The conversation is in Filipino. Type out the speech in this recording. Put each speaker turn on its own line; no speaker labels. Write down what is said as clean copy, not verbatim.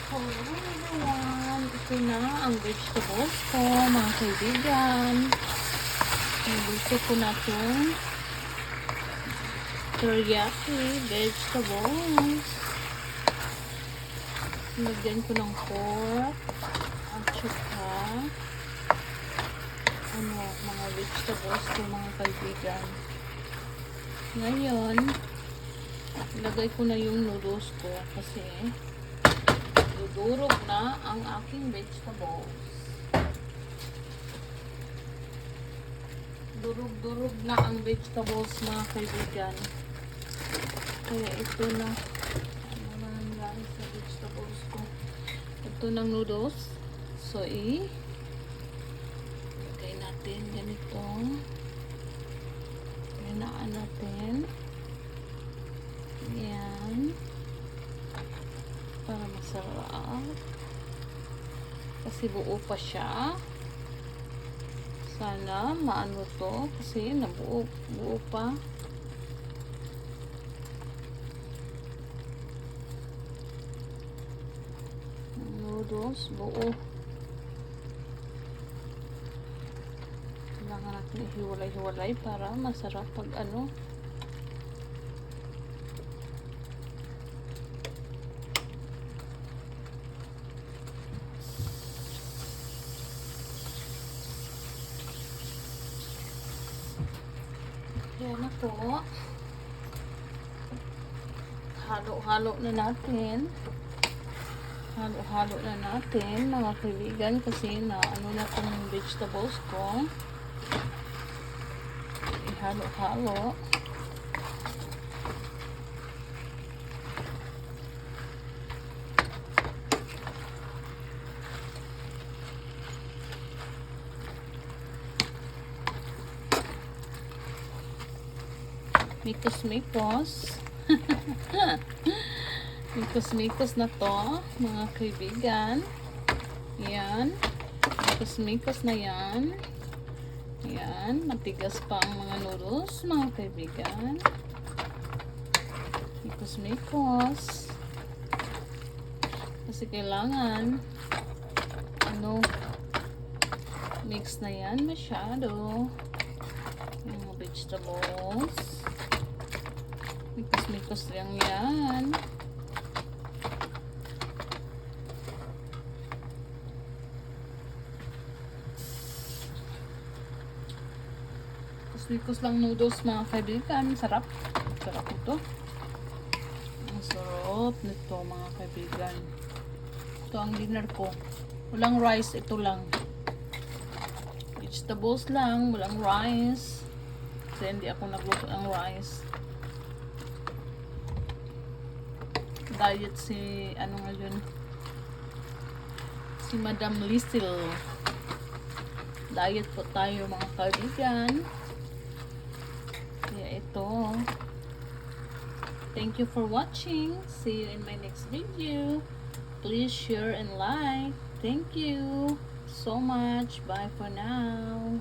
Hello everyone! Ito na ang vegetables ko, mga kaibigan. Nilito ko na itong teriyaki vegetables. Lagyan ko ng pork at saka mga vegetables ko, mga kaibigan. Ngayon, ilagay ko na yung noodles ko kasi dudurog na ang aking vegetables. Durog-durog na ang vegetables, mga kaibigan. Kaya ito na nangyari sa vegetables ko. Ito ng noodles. So, ilagay natin ganito. Hinaan natin. Yan. Para masarap. Kasi buo pa siya. Sana maano to. Kasi nabuo pa. Noodles, buo. Kailangan natin ihiwalay-hiwalay para masarap pag ano. Yan na po. Halo-halo na natin. Halo-halo na natin, mga kaibigan, kasi na ano na itong vegetables ko. Ihalo-halo. Mikos-mikos. Mikos-mikos na to, mga kaibigan. Yan. Mikos-mikos na yan. Yan. Matigas pa ang mga noodles, mga kaibigan. Mikos-mikos. Kasi kailangan mix na yan masyado. Yung mga vegetables. Mikos-mikos lang yan. Mikos lang noodles, mga kaibigan. Sarap. Sarap ito. Ang sarap nito, mga kaibigan. Ito ang dinner ko. Walang rice, ito lang. Vegetables lang, walang rice. Kasi hindi ako nagluto ng rice. Diet si si Madam Lisil. Diet po tayo, mga kaibigan. Kaya ito. Thank you for watching. See you in my next video. Please share and like. Thank you so much. Bye for now.